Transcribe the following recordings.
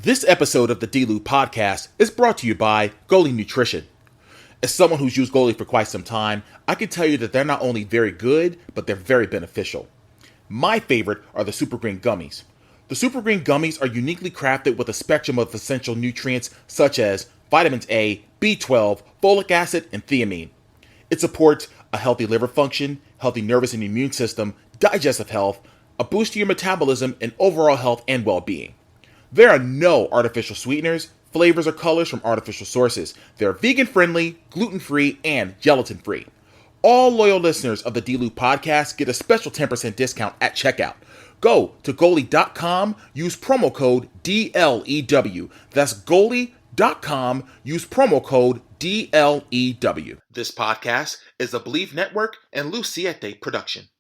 This episode of the D-Lou podcast is brought to you by Goalie Nutrition. As someone who's used Goalie for quite some time, I can tell you that they're not only very good, but they're very beneficial. My favorite are the Super Green Gummies. The Super Green Gummies are uniquely crafted with a spectrum of essential nutrients such as vitamins A, B12, folic acid, and thiamine. It supports a healthy liver function, healthy nervous and immune system, digestive health, a boost to your metabolism, and overall health and well-being. There are no artificial sweeteners, flavors, or colors from artificial sources. They're vegan-friendly, gluten-free, and gelatin-free. All loyal listeners of the D-Lou podcast get a special 10% discount at checkout. Go to goalie.com, use promo code DLEW. That's goalie.com, use promo code DLEW. This podcast is a Believe Network and Siete production.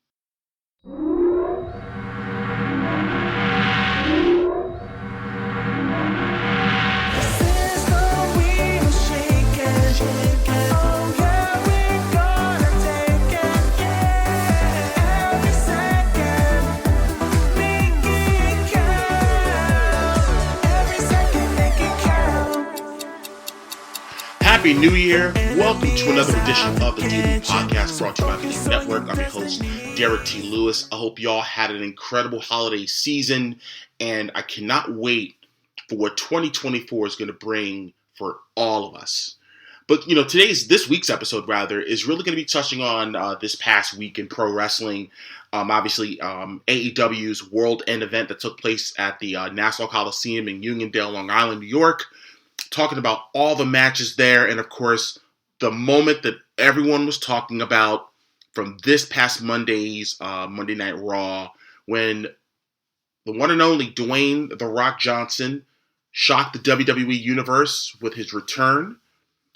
Happy New Year. Welcome to another edition of the D-Lou podcast brought to you by Believe Network. I'm your host, Derrick T. Lewis. I hope y'all had an incredible holiday season, and I cannot wait for what 2024 is going to bring for all of us. But, this week's episode, is really going to be touching on this past week in pro wrestling. AEW's World End event that took place at the Nassau Coliseum in Uniondale, Long Island, New York. Talking about all the matches there, and of course, the moment that everyone was talking about from this past Monday's Monday Night Raw, when the one and only Dwayne "The Rock" Johnson shocked the WWE Universe with his return.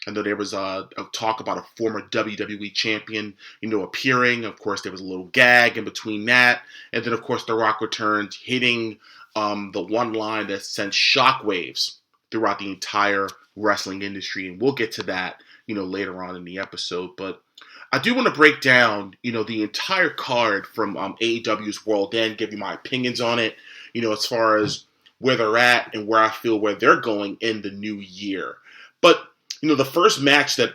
I know there was a talk about a former WWE champion, appearing. Of course, there was a little gag in between that, and then of course, The Rock returned, hitting the one line that sent shockwaves throughout the entire wrestling industry, and we'll get to that, later on in the episode. But I do want to break down, the entire card from AEW's World End, give you my opinions on it, as far as where they're at and where I feel where they're going in the new year. But the first match that,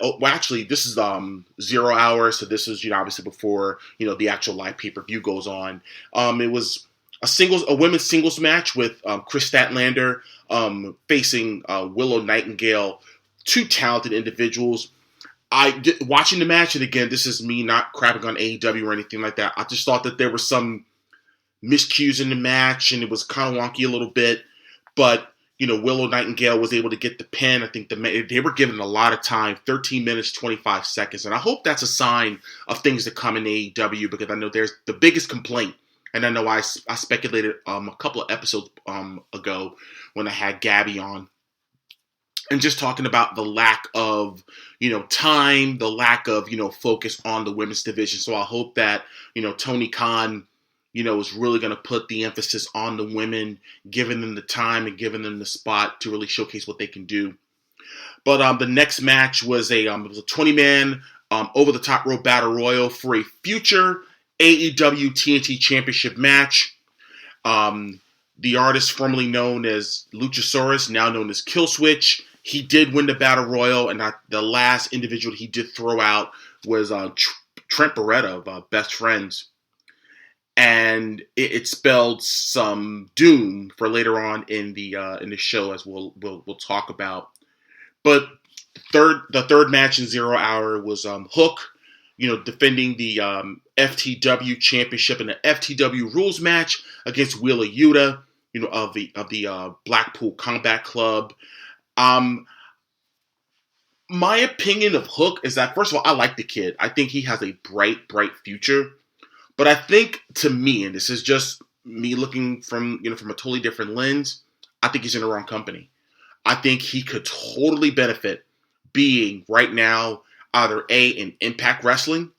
this is 0 hours, so this is obviously before the actual live pay-per-view goes on. It was a women's singles match with Chris Statlander facing Willow Nightingale, two talented individuals. Watching the match, and again, this is me not crapping on AEW or anything like that. I just thought that there were some miscues in the match, and it was kind of wonky a little bit. But Willow Nightingale was able to get the pin. I think they were given a lot of time, 13 minutes, 25 seconds, and I hope that's a sign of things to come in AEW, because I know there's the biggest complaint. And I know I speculated a couple of episodes ago when I had Gabby on, and just talking about the lack of, time, the lack of, focus on the women's division. So I hope that, Tony Khan, is really going to put the emphasis on the women, giving them the time and giving them the spot to really showcase what they can do. But the next match was it was a 20-man over-the-top rope battle royal for a future AEW TNT Championship match. The artist formerly known as Luchasaurus, now known as Killswitch, he did win the Battle Royal, and the last individual he did throw out was Trent Beretta of Best Friends. And it spelled some doom for later on in the show, as we'll talk about. But the third match in 0 hour was Hook, defending the FTW Championship in the FTW Rules match against Wheeler Yuta, of the Blackpool Combat Club. My opinion of Hook is that, first of all, I like the kid. I think he has a bright future. But I think, to me, and this is just me looking from a totally different lens, I think he's in the wrong company. I think he could totally benefit being right now either A, in Impact Wrestling,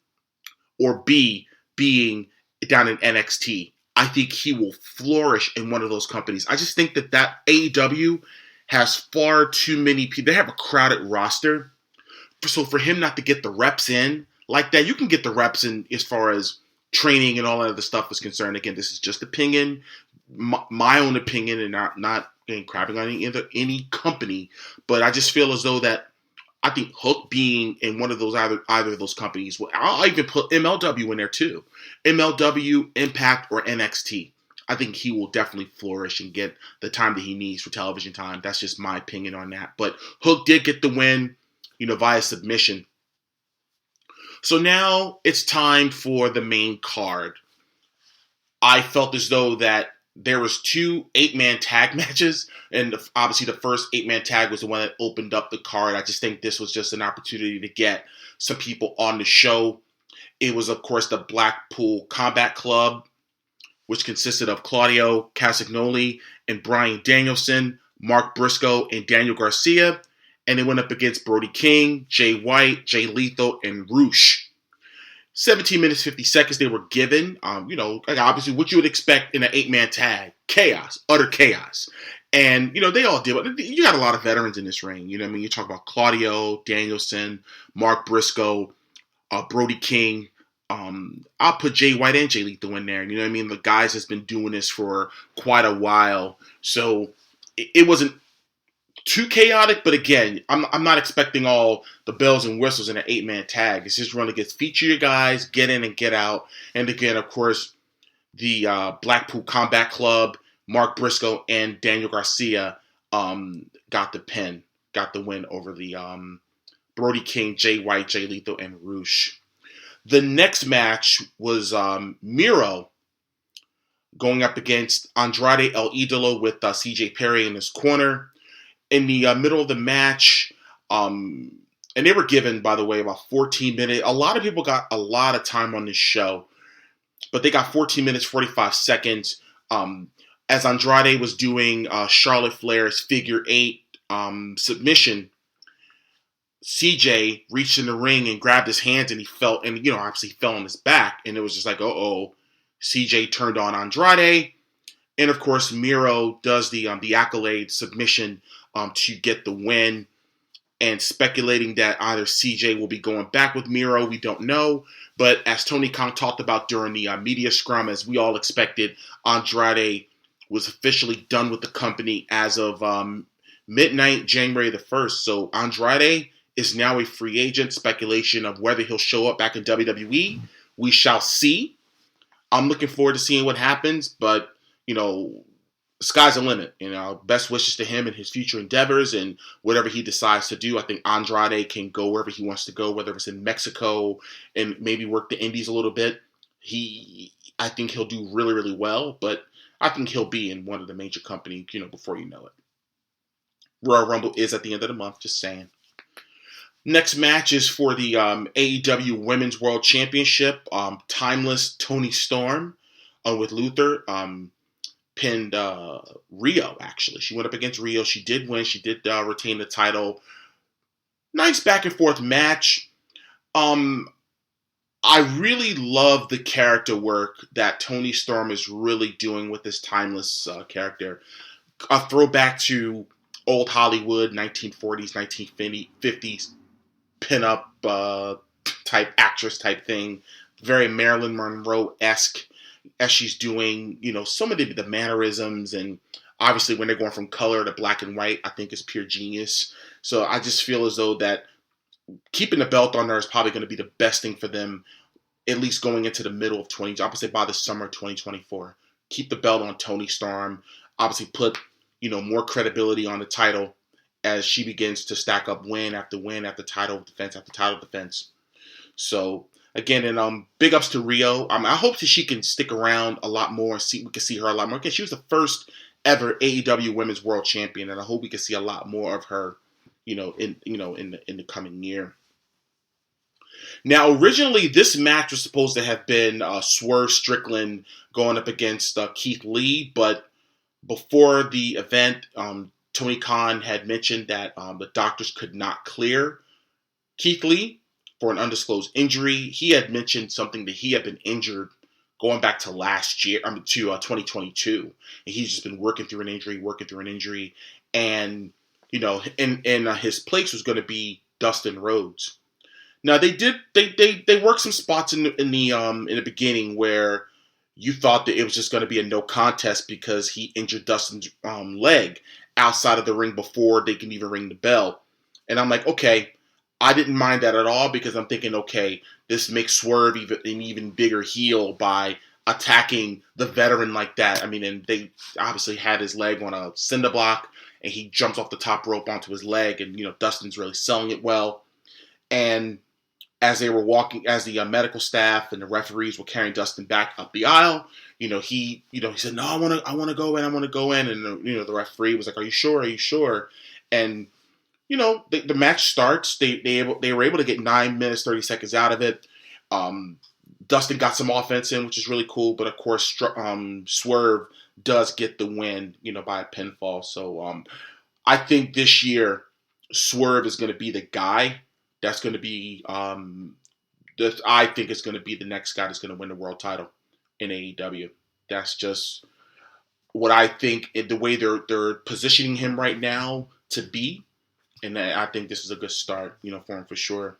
or B, being down in NXT. I think he will flourish in one of those companies. I just think that AEW has far too many people. They have a crowded roster. So for him not to get the reps in like that, you can get the reps in as far as training and all that other stuff is concerned. Again, this is just opinion, my own opinion, and not crapping on any company, but I just feel as though that I think Hook being in one of those either of those companies, I'll even put MLW in there too. MLW, Impact, or NXT. I think he will definitely flourish and get the time that he needs for television time. That's just my opinion on that. But Hook did get the win, via submission. So now it's time for the main card. I felt as though that there was 2 8-man tag matches, and obviously the first 8-man tag was the one that opened up the card. I just think this was just an opportunity to get some people on the show. It was, of course, the Blackpool Combat Club, which consisted of Claudio Castagnoli and Bryan Danielson, Mark Briscoe, and Daniel Garcia. And they went up against Brody King, Jay White, Jay Lethal, and Roosh. 17 minutes, 50 seconds they were given. Obviously what you would expect in an 8-man tag. Chaos. Utter chaos. And, they all did. You got a lot of veterans in this ring. You talk about Claudio, Danielson, Mark Briscoe, Brody King. I'll put Jay White and Jay Lethal in there. The guys has been doing this for quite a while. So it wasn't too chaotic, but again, I'm not expecting all the bells and whistles in an 8-man tag. It's just going to feature your guys, get in and get out. And again, of course, the Blackpool Combat Club, Mark Briscoe and Daniel Garcia got the win over the Brody King, Jay White, Jay Lethal, and Roosh. The next match was Miro going up against Andrade El Idolo with CJ Perry in his corner. In the middle of the match, and they were given, by the way, about 14 minutes. A lot of people got a lot of time on this show, but they got 14 minutes, 45 seconds. As Andrade was doing Charlotte Flair's figure 8 submission, CJ reached in the ring and grabbed his hands, and he fell, and obviously fell on his back, and it was just like, CJ turned on Andrade, and of course Miro does the accolade submission to get the win, and speculating that either CJ will be going back with Miro, we don't know, but as Tony Khan talked about during the media scrum, as we all expected, Andrade was officially done with the company as of midnight, January the 1st, so Andrade is now a free agent. Speculation of whether he'll show up back in WWE, we shall see. I'm looking forward to seeing what happens, but, sky's the limit. Best wishes to him and his future endeavors and whatever he decides to do. I think Andrade can go wherever he wants to go, whether it's in Mexico and maybe work the Indies a little bit. I think he'll do really, really well, but I think he'll be in one of the major companies, before you know it. Royal Rumble is at the end of the month, just saying. Next match is for the AEW Women's World Championship. Timeless Toni Storm with Luther pinned Rio, actually. She went up against Rio. She did win. She did retain the title. Nice back and forth match. I really love the character work that Toni Storm is really doing with this Timeless character. A throwback to old Hollywood, 1940s, 1950s, pin-up type actress type thing. Very Marilyn Monroe-esque as she's doing, some of the mannerisms, and obviously when they're going from color to black and white, I think is pure genius. So I just feel as though that keeping the belt on her is probably going to be the best thing for them, at least going into the middle of I would say by the summer of 2024. Keep the belt on Toni Storm. Obviously put, more credibility on the title as she begins to stack up win after title defense after title defense. So again, and big ups to Rio. I hope that she can stick around a lot more. We can see her a lot more. Again, she was the first ever AEW Women's World Champion, and I hope we can see a lot more of her, in the coming year. Now, originally, this match was supposed to have been Swerve Strickland going up against Keith Lee, but before the event, Tony Khan had mentioned that the doctors could not clear Keith Lee for an undisclosed injury. He had mentioned something that he had been injured going back to last year, to 2022. And he's just been working through an injury. And, in his place was going to be Dustin Rhodes. Now they worked some spots in the beginning where you thought that it was just going to be a no contest because he injured Dustin's leg. outside of the ring before they can even ring the bell. And I'm like, okay, I didn't mind that at all because I'm thinking, okay, this makes Swerve an even bigger heel by attacking the veteran like that. I mean, and they obviously had his leg on a cinder block, and he jumps off the top rope onto his leg, and, Dustin's really selling it well. And as they were walking, as the medical staff and the referees were carrying Dustin back up the aisle, he said, "No, I want to go in, and the referee was like, "Are you sure? Are you sure?" And the match starts. They were able to get 9 minutes 30 seconds out of it. Dustin got some offense in, which is really cool. But of course, Swerve does get the win, by a pinfall. So I think this year Swerve is going to be the guy that's going to be. I think it's going to be the next guy that's going to win the world title in AEW. That's just what I think. The way they're positioning him right now to be. And I think this is a good start, for him for sure.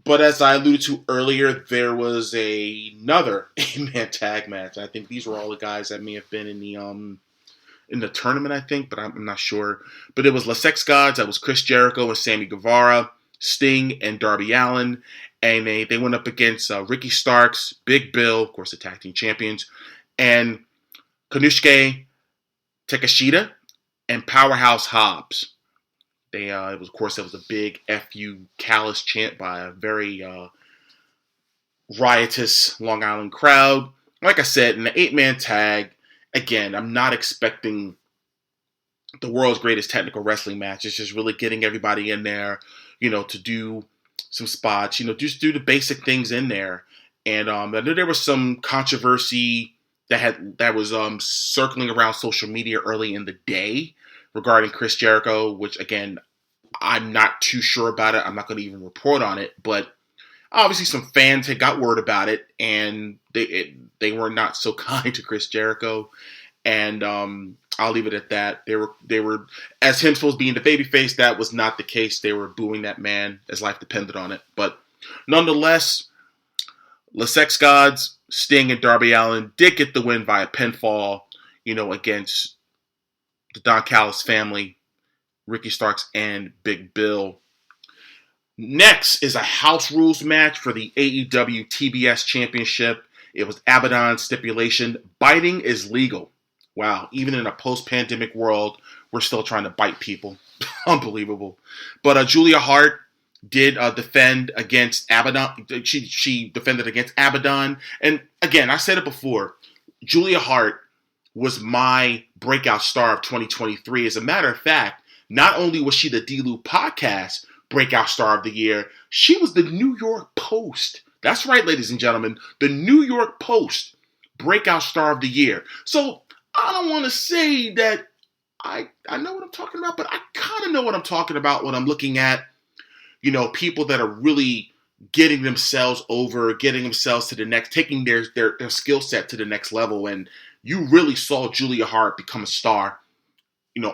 But as I alluded to earlier, there was another 8-man tag match. I think these were all the guys that may have been in the tournament, I think, but I'm not sure. But it was La Sex Gods. That was Chris Jericho and Sammy Guevara, Sting and Darby Allin. And they went up against Ricky Starks, Big Bill, of course, the tag team champions, and Konosuke Takeshita and Powerhouse Hobbs. It was a big "F-U Callous" chant by a very riotous Long Island crowd. Like I said, in the 8-man tag, again, I'm not expecting the world's greatest technical wrestling match. It's just really getting everybody in there, to do some spots, just do the basic things in there. And I know there was some controversy that was circling around social media early in the day regarding Chris Jericho, which, again, I'm not too sure about it. I'm not going to even report on it. But obviously some fans had got word about it, and they were not so kind to Chris Jericho. And I'll leave it at that. They were, as him supposed to be in the babyface, that was not the case. They were booing that man as life depended on it. But nonetheless, La Sex Gods, Sting, and Darby Allin did get the win via pinfall, against the Don Callis family, Ricky Starks, and Big Bill. Next is a house rules match for the AEW TBS Championship. It was Abaddon's stipulation, biting is legal. Wow, even in a post-pandemic world, we're still trying to bite people. Unbelievable. But Julia Hart did defend against Abaddon. She defended against Abaddon. And again, I said it before, Julia Hart was my breakout star of 2023. As a matter of fact, not only was she the D-Lou podcast breakout star of the year, she was the New York Post. That's right, ladies and gentlemen, the New York Post breakout star of the year. So I don't want to say that I know what I'm talking about, but I kind of know what I'm talking about when I'm looking at, people that are really getting themselves over, getting themselves to the next, taking their skill set to the next level. And you really saw Julia Hart become a star,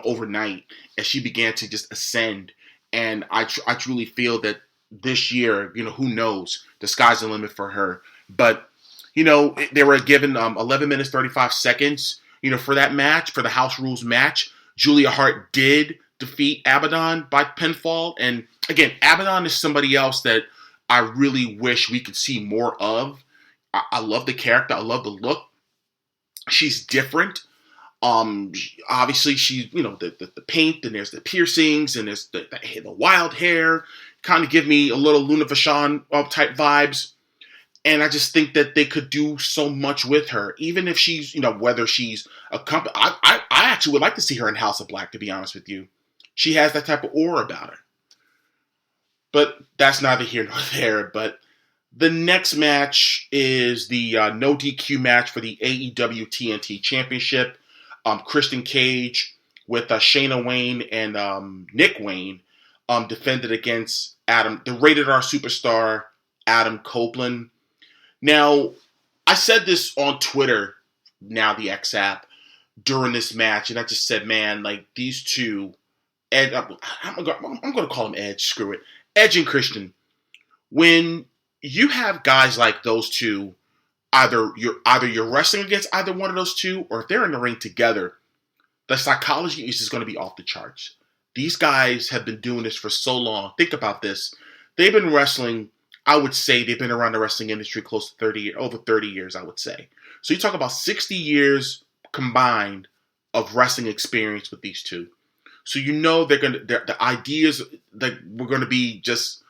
overnight as she began to just ascend. And I truly feel that this year, who knows, the sky's the limit for her. But, they were given 11 minutes, 35 seconds, for that match, for the house rules match. Julia Hart did defeat Abaddon by pinfall. And again, Abaddon is somebody else that I really wish we could see more of. I love the character. I love the look. She's different. Obviously she's, the paint, and there's the piercings, and there's the wild hair, kind of give me a little Luna Vachon type vibes. And I just think that they could do so much with her, even if she's, whether she's a company. I actually would like to see her in House of Black, to be honest with you. She has that type of aura about her. But that's neither here nor there. But the next match is the no DQ match for the AEW TNT Championship. Christian Cage with Shayna Wayne and Nick Wayne defended against the Rated R superstar Adam Copeland. Now, I said this on Twitter, now the X app, during this match, and I just said, man, like these two, I'm going to call them Edge, screw it, Edge and Christian. When you have guys like those two, either you're wrestling against either one of those two, or if they're in the ring together, the psychology is just going to be off the charts. These guys have been doing this for so long. Think about this. They've been wrestling, I would say they've been around the wrestling industry close to 30, over 30 years, I would say. So you talk about 60 years combined of wrestling experience with these two. So you know the ideas that were going to be just,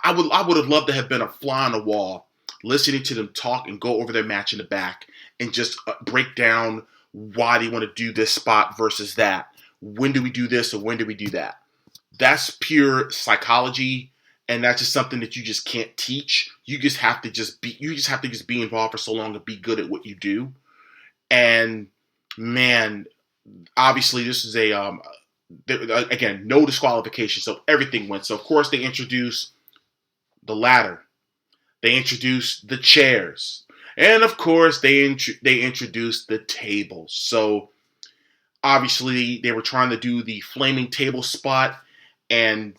I would have loved to have been a fly on the wall, listening to them talk and go over their match in the back and just break down why they want to do this spot versus that. When do we do this or when do we do that? That's pure psychology, and that's just something that you just can't teach. You just have to be involved for so long to be good at what you do. And man, obviously this is again, no disqualification, so everything went. So of course they introduced the ladder, they introduced the chairs, and of course they introduced the tables. So obviously they were trying to do the flaming table spot and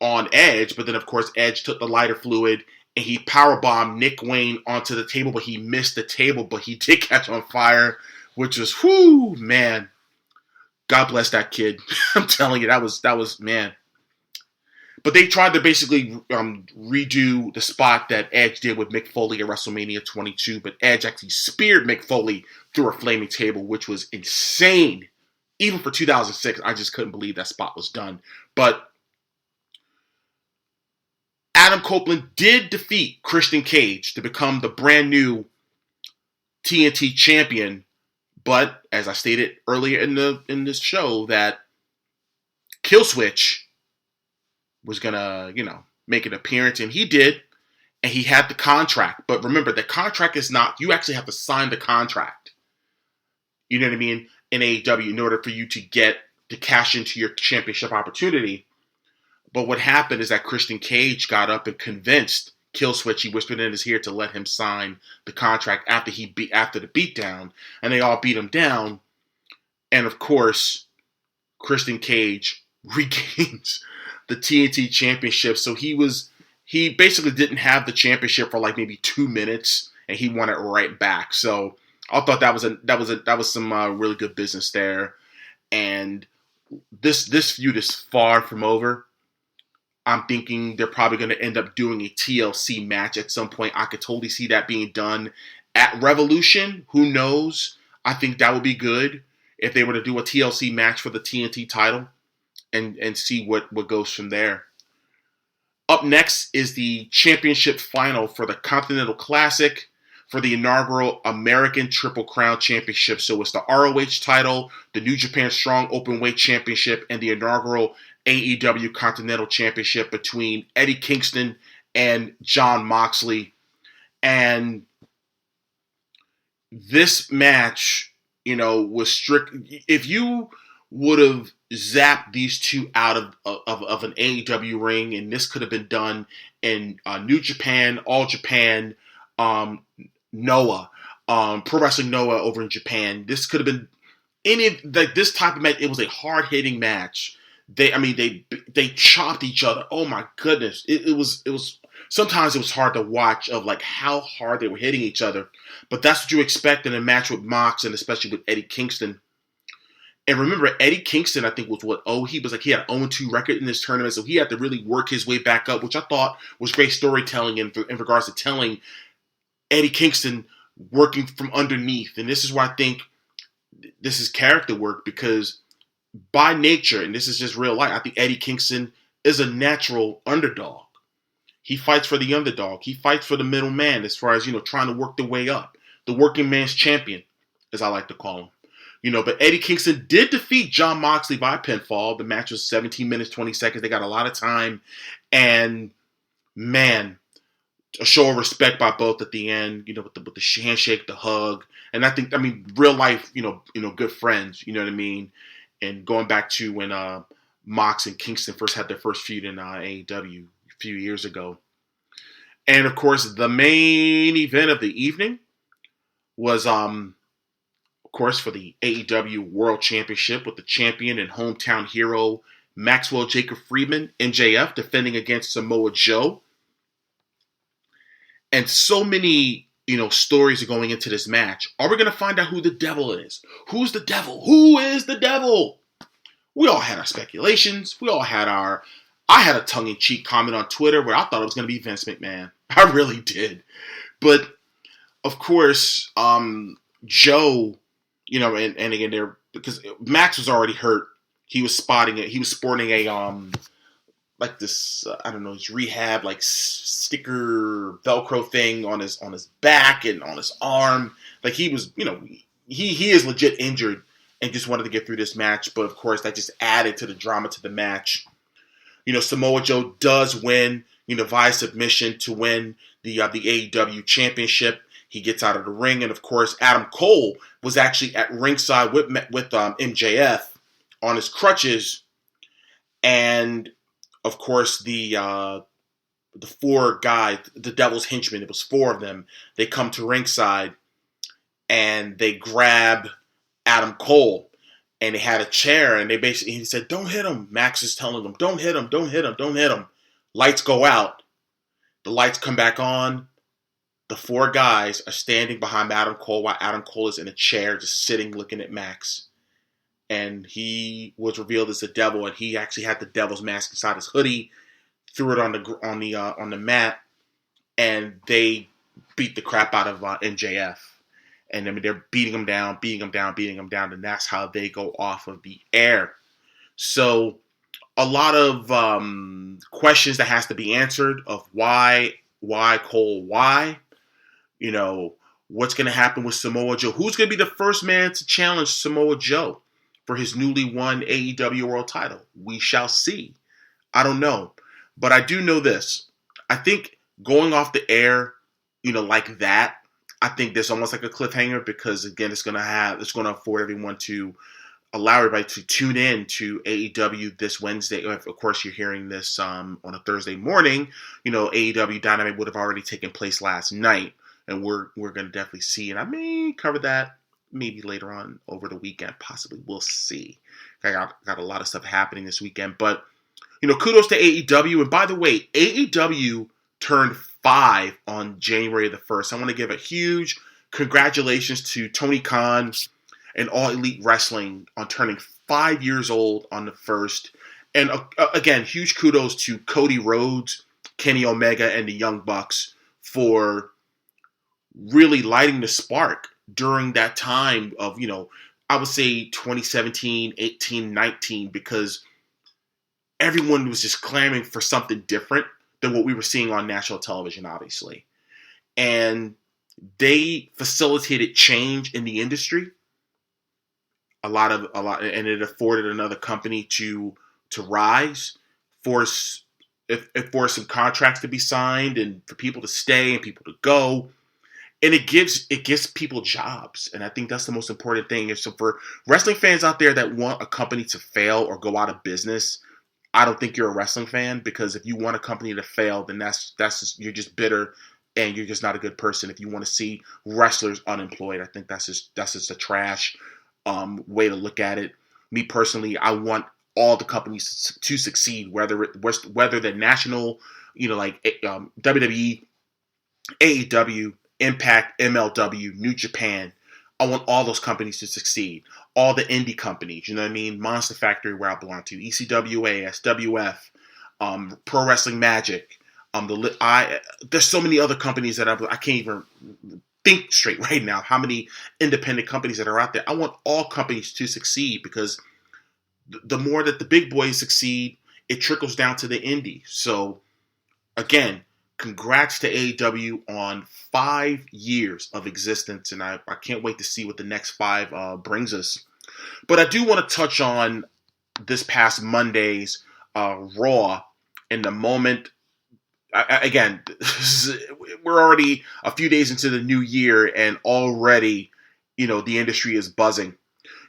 on Edge, but then of course Edge took the lighter fluid and he powerbombed Nick Wayne onto the table, but he missed the table, but he did catch on fire, which was, whoo, man. God bless that kid. I'm telling you, that was man. But they tried to basically redo the spot that Edge did with Mick Foley at WrestleMania 22, but Edge actually speared Mick Foley through a flaming table, which was insane. Even for 2006, I just couldn't believe that spot was done. But Adam Copeland did defeat Christian Cage to become the brand new TNT champion. But as I stated earlier in this show, that Killswitch was gonna, make an appearance, and he did, and he had the contract. But remember, the contract is not, you actually have to sign the contract. You know what I mean? In AEW, in order for you to cash into your championship opportunity. But what happened is that Christian Cage got up and convinced Killswitch, he whispered in his ear to let him sign the contract after the beatdown, and they all beat him down. And of course, Christian Cage regains the TNT championship. So he basically didn't have the championship for like maybe 2 minutes, and he won it right back. So I thought that was some really good business there. And this feud is far from over. I'm thinking they're probably going to end up doing a TLC match at some point. I could totally see that being done at Revolution. Who knows? I think that would be good if they were to do a TLC match for the TNT title and see what goes from there. Up next is the championship final for the Continental Classic for the inaugural American Triple Crown Championship. So it's the ROH title, the New Japan Strong Openweight Championship, and the inaugural AEW Continental Championship between Eddie Kingston and Jon Moxley. And this match, was strict. If you would have zapped these two out of an AEW ring, and this could have been done in New Japan, All Japan, Noah, Pro Wrestling Noah over in Japan, this could have been this type of match. It was a hard hitting match. They chopped each other. Oh my goodness. It was sometimes it was hard to watch of like how hard they were hitting each other. But that's what you expect in a match with Mox and especially with Eddie Kingston. And remember, Eddie Kingston, I think was he had an 0-2 record in this tournament, so he had to really work his way back up, which I thought was great storytelling in regards to telling Eddie Kingston working from underneath. And this is why I think this is character work, because by nature, and this is just real life, I think Eddie Kingston is a natural underdog. He fights for the underdog. He fights for the middle man as far as, trying to work the way up. The working man's champion, as I like to call him. But Eddie Kingston did defeat Jon Moxley by pinfall. The match was 17 minutes, 20 seconds. They got a lot of time. And, man, a show of respect by both at the end, with the handshake, the hug. And real life, good friends, you know what I mean? And going back to when Mox and Kingston first had their first feud in AEW a few years ago. And, of course, the main event of the evening was, of course, for the AEW World Championship with the champion and hometown hero Maxwell Jacob Friedman, MJF, defending against Samoa Joe. And so many, stories are going into this match. Are we going to find out who the devil is? Who's the devil? Who is the devil? We all had our speculations. I had a tongue-in-cheek comment on Twitter where I thought it was going to be Vince McMahon. I really did. But, of course, Joe, and again, because Max was already hurt. He was sporting a, like this, I don't know, his rehab, like, sticker Velcro thing on his back and on his arm. Like, he was, he is legit injured and just wanted to get through this match. But, of course, that just added to the drama to the match. Samoa Joe does win, via submission to win the AEW Championship. He gets out of the ring. And, of course, Adam Cole was actually at ringside with MJF on his crutches. And, of course, the four guys, the Devil's Henchmen, it was four of them. They come to ringside and they grab Adam Cole. And they had a chair, and he said, "Don't hit him." Max is telling them, "Don't hit him, don't hit him, don't hit him." Lights go out. The lights come back on. The four guys are standing behind Adam Cole while Adam Cole is in a chair, just sitting, looking at Max. And he was revealed as the devil, and he actually had the devil's mask inside his hoodie. Threw it on the mat, and they beat the crap out of MJF. And I mean, they're beating him down, and that's how they go off of the air. So, a lot of questions that has to be answered of why Cole, why? What's going to happen with Samoa Joe? Who's going to be the first man to challenge Samoa Joe for his newly won AEW World title? We shall see. I don't know. But I do know this. I think going off the air, like that, I think there's almost like a cliffhanger because, again, it's going to afford everyone to allow everybody to tune in to AEW this Wednesday. Of course, you're hearing this on a Thursday morning. AEW Dynamite would have already taken place last night, and we're going to definitely see. And I may cover that maybe later on over the weekend, possibly. We'll see. I got a lot of stuff happening this weekend, but kudos to AEW. And by the way, AEW turned 5 on January the 1st. I want to give a huge congratulations to Tony Khan and All Elite Wrestling on turning 5 years old on the 1st. And again, huge kudos to Cody Rhodes, Kenny Omega, and the Young Bucks for really lighting the spark during that time of, I would say 2017, 18, 19, because everyone was just clamoring for something different than what we were seeing on national television, obviously. And they facilitated change in the industry. A lot, and it afforded another company to rise, force some contracts to be signed, and for people to stay and people to go. And it gives people jobs, and I think that's the most important thing. So for wrestling fans out there that want a company to fail or go out of business, I don't think you're a wrestling fan, because if you want a company to fail, then that's just, you're just bitter and you're just not a good person. If you want to see wrestlers unemployed, I think that's just a trash way to look at it. Me personally, I want all the companies to succeed, whether they're national, like WWE, AEW, Impact, MLW, New Japan. I want all those companies to succeed. All the indie companies, you know what I mean? Monster Factory, where I belong to, ECWA, SWF, Pro Wrestling Magic. There's so many other companies that I can't even think straight right now. How many independent companies that are out there? I want all companies to succeed, because the more that the big boys succeed, it trickles down to the indie. So, again, congrats to AEW on 5 years of existence, and I can't wait to see what the next 5 brings us. But I do want to touch on this past Monday's Raw in the moment. Again, we're already a few days into the new year, and already, the industry is buzzing.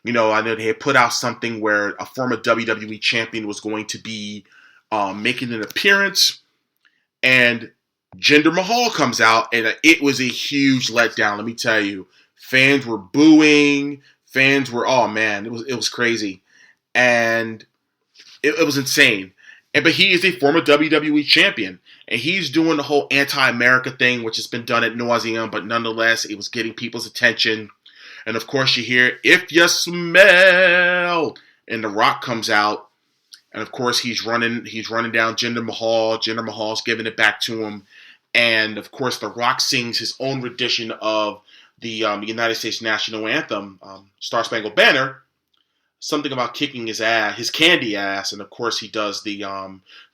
I know they had put out something where a former WWE champion was going to be making an appearance, and Jinder Mahal comes out, and it was a huge letdown. Let me tell you, fans were booing. Fans were, oh man, it was crazy, and it was insane. But he is a former WWE champion, and he's doing the whole anti-America thing, which has been done ad nauseum, but nonetheless, it was getting people's attention. And of course, you hear, "If you smell," and The Rock comes out, and of course, he's running down Jinder Mahal. Jinder Mahal's giving it back to him, and of course, The Rock sings his own rendition of the United States national anthem, "Star Spangled Banner." Something about kicking his ass, his candy ass, and of course, he does the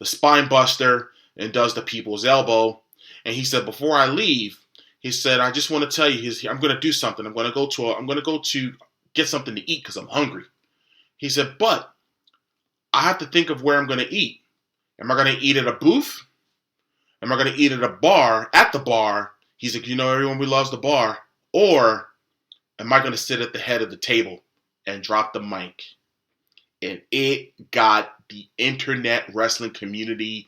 spine buster and does the people's elbow. And he said, "Before I leave," he said, "I just want to tell you, I'm going to do something. I'm going to go to get something to eat because I'm hungry." He said, "But I have to think of where I'm going to eat. Am I going to eat at a booth? Am I going to eat at a bar, at the bar?" He's like, "Everyone, we loves the bar. Or am I going to sit at the head of the table and drop the mic?" And it got the internet wrestling community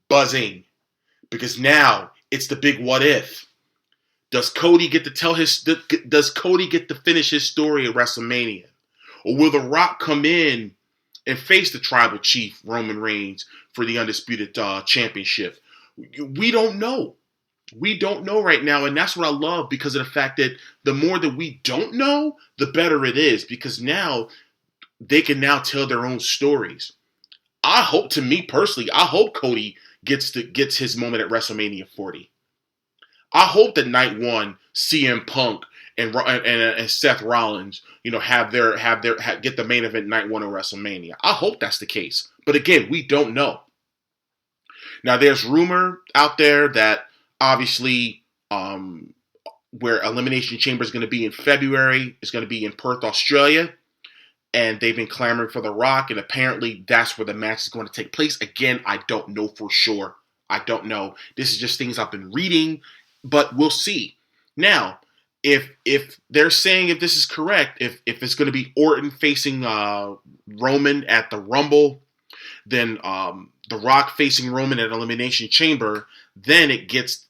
buzzing, because now it's the big what if. Does Cody get to finish his story at WrestleMania? Or will The Rock come in and face the tribal chief, Roman Reigns, for the Undisputed Championship? We don't know. We don't know right now, and that's what I love, because of the fact that the more that we don't know, the better it is, because now they can now tell their own stories. To me personally, I hope Cody gets his moment at WrestleMania 40. I hope that night one, CM Punk and Seth Rollins, get the main event night one of WrestleMania. I hope that's the case. But again, we don't know. Now, there's rumor out there that obviously where Elimination Chamber is going to be in February, is going to be in Perth, Australia. And they've been clamoring for The Rock, and apparently that's where the match is going to take place. Again, I don't know for sure. I don't know. This is just things I've been reading, but we'll see. Now, if they're saying, if this is correct, if it's going to be Orton facing Roman at the Rumble, then The Rock facing Roman at Elimination Chamber, then it gets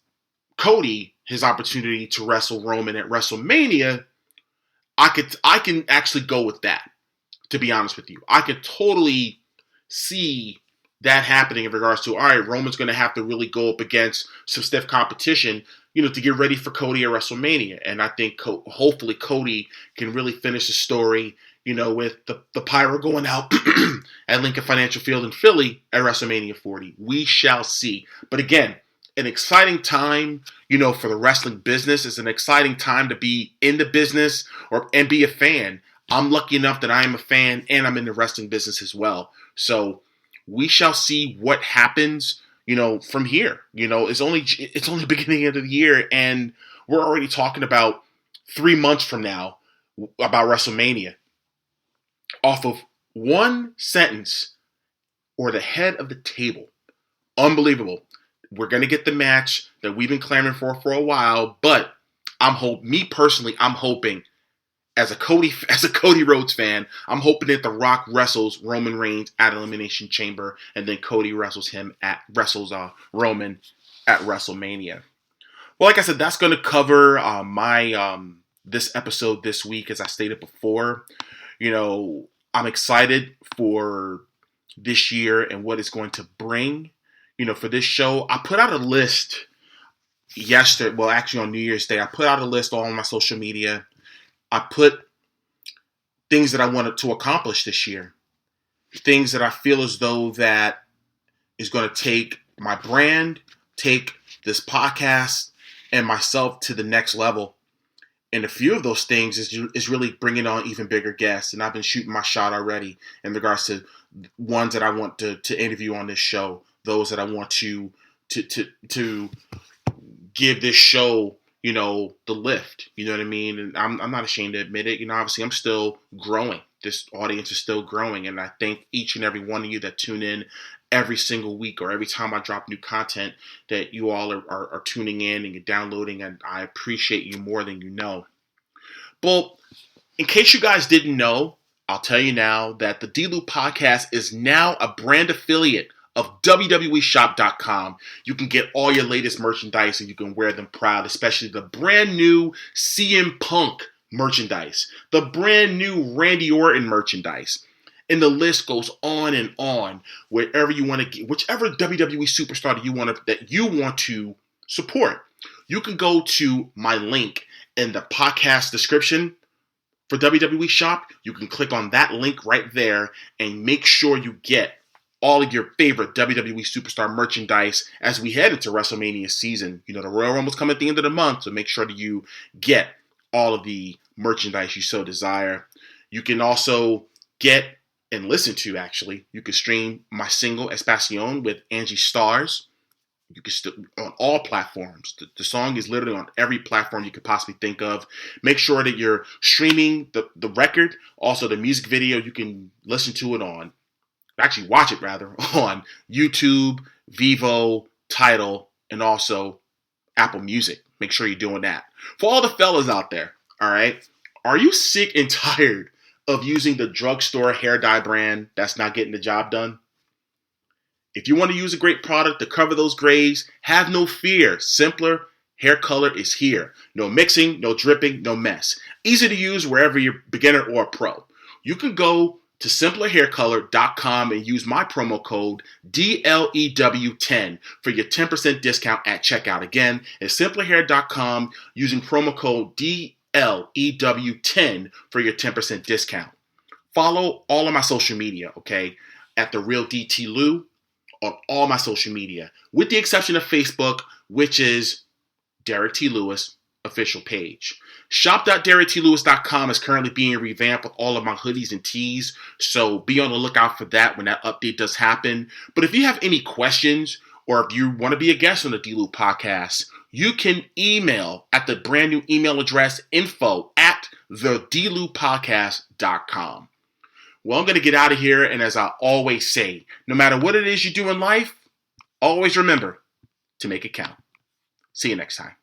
Cody his opportunity to wrestle Roman at WrestleMania. I can actually go with that, to be honest with you. I could totally see that happening in regards to, all right, Roman's going to have to really go up against some stiff competition, to get ready for Cody at WrestleMania. And I think hopefully Cody can really finish the story, with the pyro going out at Lincoln Financial Field in Philly at WrestleMania 40. We shall see. But again, an exciting time, for the wrestling business. It's an exciting time to be in the business and be a fan. I'm lucky enough that I am a fan and I'm in the wrestling business as well. So we shall see what happens, from here. It's only beginning of the year, and we're already talking about 3 months from now about WrestleMania. Off of one sentence, or the head of the table. Unbelievable. We're going to get the match that we've been clamoring for a while, but I'm hoping, as a Cody Rhodes fan, I'm hoping that The Rock wrestles Roman Reigns at Elimination Chamber, and then Cody wrestles Roman at WrestleMania. Well, like I said, that's going to cover my this episode this week. As I stated before, I'm excited for this year and what it's going to bring. For this show, I put out a list yesterday. Well, actually on New Year's Day, I put out a list on my social media. I put things that I wanted to accomplish this year. Things that I feel as though that is going to take my brand, take this podcast, and myself to the next level. And a few of those things is really bringing on even bigger guests. And I've been shooting my shot already in regards to ones that I want to interview on this show. Those that I want to give this show, the lift. You know what I mean? And I'm not ashamed to admit it. Obviously I'm still growing. This audience is still growing. And I thank each and every one of you that tune in every single week or every time I drop new content, that you all are tuning in and you're downloading. And I appreciate you more than you know. Well, in case you guys didn't know, I'll tell you now that the D-Lou Podcast is now a brand affiliate of WWEshop.com. You can get all your latest merchandise and you can wear them proud, especially the brand new CM Punk merchandise, the brand new Randy Orton merchandise, And the list goes on and on. Wherever you want to get, whichever WWE superstar that you want to support, you can go to my link in the podcast description for WWE Shop. You can click on that link right there and make sure you get all of your favorite WWE superstar merchandise as we head into WrestleMania season. You know, the Royal Rumble's coming at the end of the month, so make sure that you get all of the merchandise you so desire. You can also get and listen to, actually, you can stream my single Espacion with Angie Stars. You can still on all platforms. The song is literally on every platform you could possibly think of. Make sure that you're streaming the record. Also, the music video, you can listen to it on, actually watch it rather, on YouTube, Vivo, Tidal, and also Apple Music. Make sure you're doing that. For all the fellas out there, all right, are you sick and tired of using the drugstore hair dye brand that's not getting the job done? If you want to use a great product to cover those grays, have no fear. Simpler Hair Color is here. No mixing, no dripping, no mess. Easy to use wherever you're beginner or a pro. You can go to simplerhaircolor.com and use my promo code DLEW10 for your 10% discount at checkout. Again, at simplerhair.com using promo code DLEW10 for your 10% discount. Follow all of my social media, okay, at The Real DT Lew on all my social media, with the exception of Facebook, which is Derrick T. Lewis official page. Shop.derricklewis.com is currently being revamped with all of my hoodies and tees, so be on the lookout for that when that update does happen. But if you have any questions or if you want to be a guest on the D-Lew podcast, you can email at the brand new email address info@thedlewpodcast.com. Well, I'm going to get out of here, and as I always say, no matter what it is you do in life, always remember to make it count. See you next time.